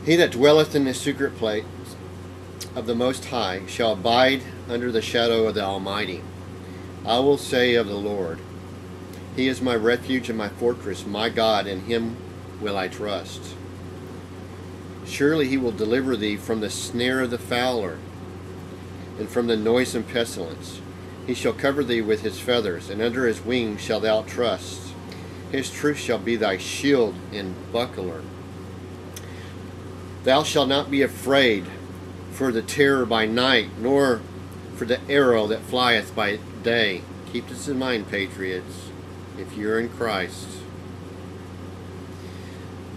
He that dwelleth in the secret place of the Most High shall abide under the shadow of the Almighty. I will say of the Lord, He is my refuge and my fortress, my God, in Him will I trust. Surely He will deliver thee from the snare of the fowler, and from the noisome pestilence. He shall cover thee with His feathers, and under His wings shalt thou trust. His truth shall be thy shield and buckler. Thou shalt not be afraid for the terror by night, nor for the arrow that flieth by day. Keep this in mind, patriots, if you're in Christ.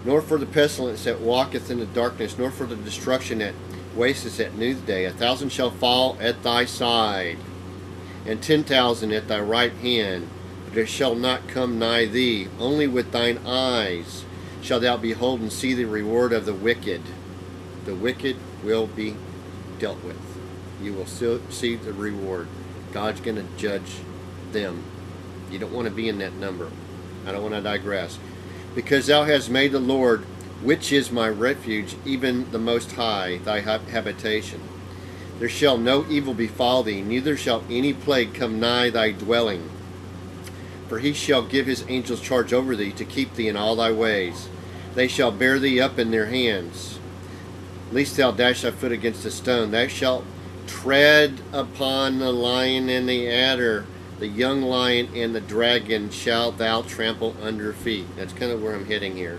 Nor for the pestilence that walketh in the darkness, nor for the destruction that wasteth at noonday. 1,000 shall fall at thy side, and 10,000 at thy right hand, but it shall not come nigh thee. Only with thine eyes shalt thou behold and see the reward of the wicked. The wicked will be dealt with. You will still see the reward. God's going to judge them. You don't want to be in that number. I don't want to digress. Because thou hast made the Lord, which is my refuge, even the Most High, thy habitation. There shall no evil befall thee, neither shall any plague come nigh thy dwelling. For He shall give His angels charge over thee, to keep thee in all thy ways. They shall bear thee up in their hands, lest thou dash thy foot against a stone. Thou shalt tread upon the lion and the adder, the young lion and the dragon shalt thou trample under feet. That's kind of where I'm heading here.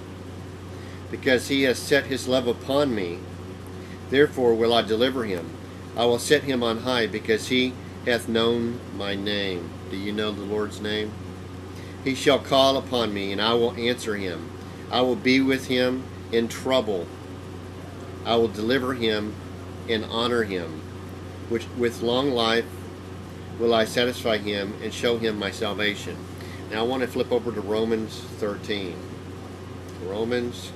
Because He has set His love upon me, therefore will I deliver Him. I will set Him on high, because He hath known my name. Do you know the Lord's name? He shall call upon me, and I will answer him. I will be with him in trouble. I will deliver him and honor him. With long life will I satisfy him and show him my salvation. Now I want to flip over to Romans 13. Romans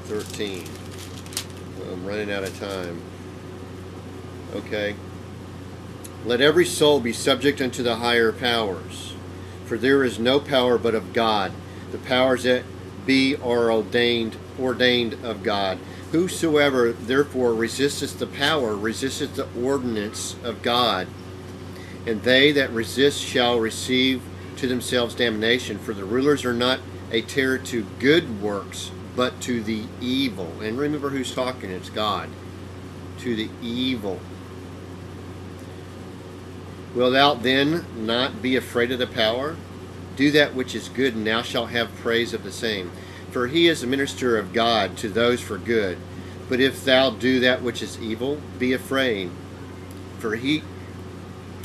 13. I'm running out of time. Okay. Let every soul be subject unto the higher powers, for there is no power but of God. The powers that be are ordained of God. Whosoever therefore resisteth the power resisteth the ordinance of God, and they that resist shall receive to themselves damnation. For the rulers are not a terror to good works, but to the evil. And remember who's talking, it's God. To the evil. Wilt thou then not be afraid of the power? Do that which is good, and thou shalt have praise of the same. For he is a minister of God to those for good. But if thou do that which is evil, be afraid. For he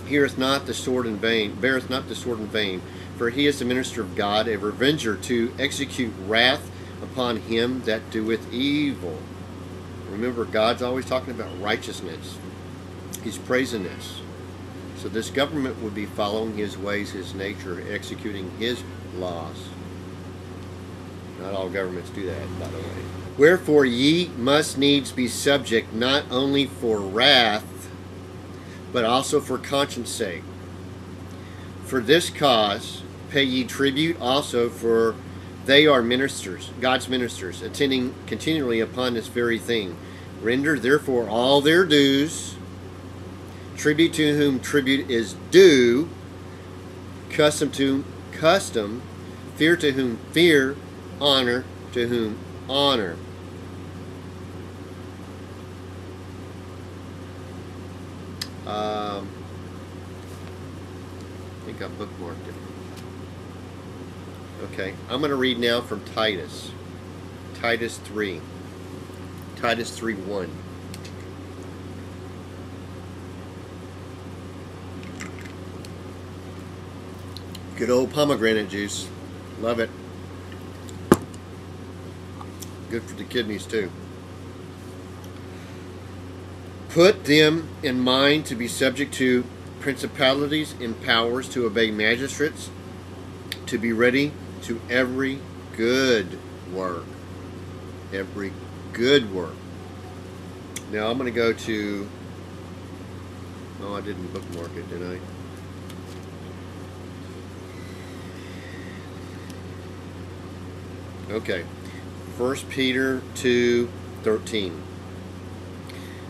heareth not the sword in vain, beareth not the sword in vain. For he is the minister of God, a revenger to execute wrath upon him that doeth evil. Remember, God's always talking about righteousness. He's praising this. So this government would be following his ways, his nature, executing his laws. Not all governments do that, by the way. Wherefore ye must needs be subject, not only for wrath, but also for conscience sake. For this cause pay ye tribute also, for they are ministers, God's ministers, attending continually upon this very thing. Render therefore all their dues, tribute to whom tribute is due, custom to custom, fear to whom fear, honor to whom honor. I think I bookmarked it. Okay, I'm going to read now from Titus. Titus 3. Titus 3:1. Good old pomegranate juice. Love it. Good for the kidneys too. Put them in mind to be subject to principalities and powers, to obey magistrates, to be ready to every good work. Every good work. Now I'm going to go to... Oh, I didn't bookmark it, did I? Okay. 1 Peter 2:13.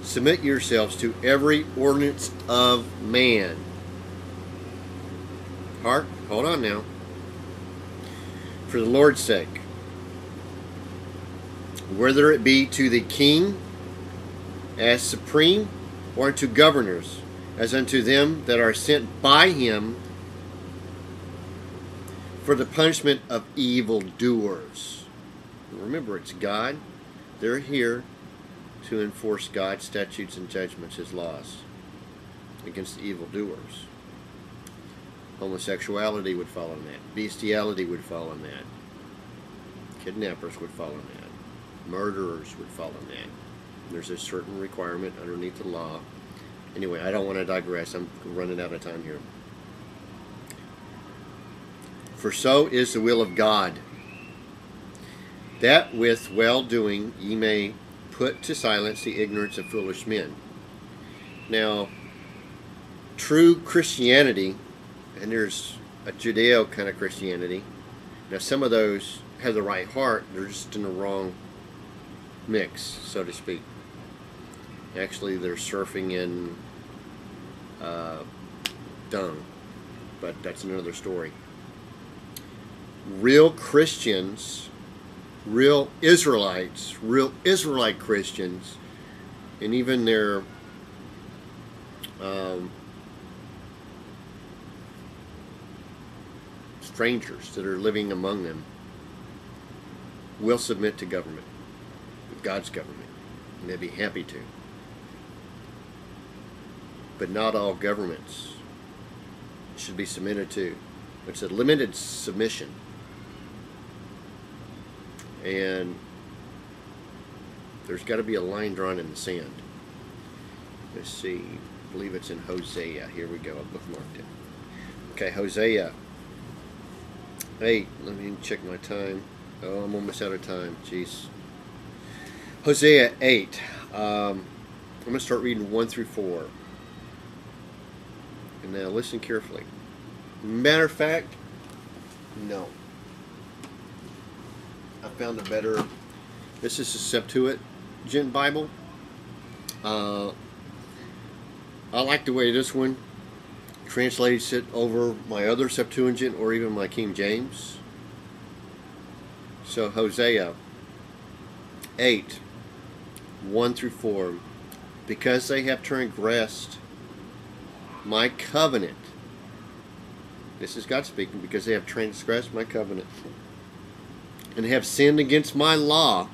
Submit yourselves to every ordinance of man. Hold on now. For the Lord's sake, whether it be to the king as supreme, or unto governors, as unto them that are sent by him for the punishment of evildoers. Remember, it's God. They're here to enforce God's statutes and judgments, his laws, against the evildoers. Homosexuality would fall in that. Bestiality would fall in that. Kidnappers would fall in that. Murderers would fall in that. There's a certain requirement underneath the law. Anyway, I don't want to digress. I'm running out of time here. For so is the will of God, that with well-doing ye may put to silence the ignorance of foolish men. Now, true Christianity, and there's a Judeo kind of Christianity. Now, some of those have the right heart. They're just in the wrong mix, so to speak. Actually, they're surfing in dung, but that's another story. Real Christians, real Israelites, real Israelite Christians, and even their strangers that are living among them will submit to government, God's government, and they'd be happy to. But not all governments should be submitted to. It's a limited submission. And there's got to be a line drawn in the sand. Let's see. I believe it's in Hosea. Here we go. I bookmarked it. Okay, Hosea. Hey, let me check my time. Oh, I'm almost out of time. Jeez. Hosea 8. I'm going to start reading 1 through 4. And now listen carefully. Matter of fact, no. I found a better. This is a Septuagint Bible. I like the way this one translates it over my other Septuagint or even my King James. So Hosea 8, 1 through 4. Because they have transgressed my covenant. This is God speaking. Because they have transgressed my covenant and have sinned against my law,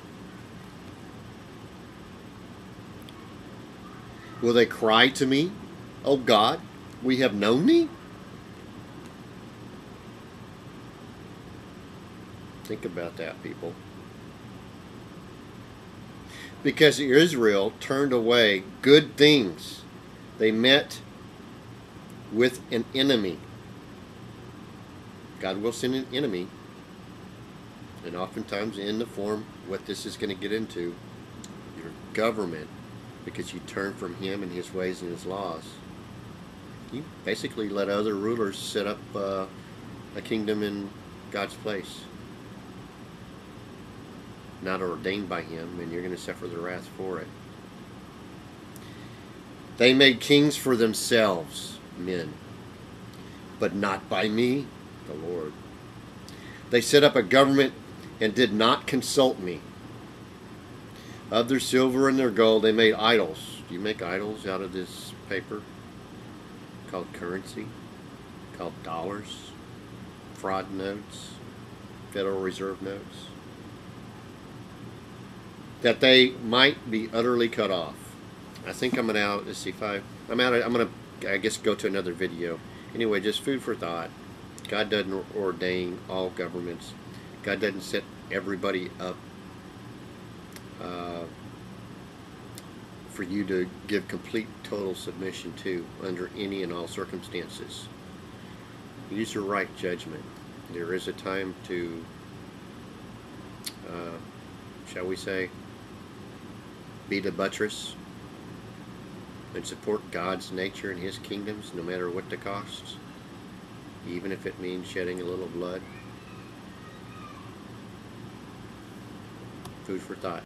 will they cry to me, O God, we have known thee? Think about that, people. Because Israel turned away good things, they met with an enemy. God will send an enemy, and oftentimes in the form, what this is going to get into, your government, because you turn from him and his ways and his laws. You basically let other rulers set up a kingdom in God's place, not ordained by him, and you're going to suffer the wrath for it. They made kings for themselves, men, but not by me, the Lord. They set up a government and did not consult me. Of their silver and their gold they made idols. Do you make idols out of this paper? Called currency, called dollars, fraud notes, Federal Reserve notes, that they might be utterly cut off. I think I'm out. Let's see if I'm out. I'm gonna, I guess, go to another video. Anyway, just food for thought. God doesn't ordain all governments. God doesn't set everybody up for you to give complete, total submission to under any and all circumstances. Use your right judgment. There is a time to, shall we say, be the buttress and support God's nature and his kingdoms, no matter what the costs, even if it means shedding a little blood. food for thought.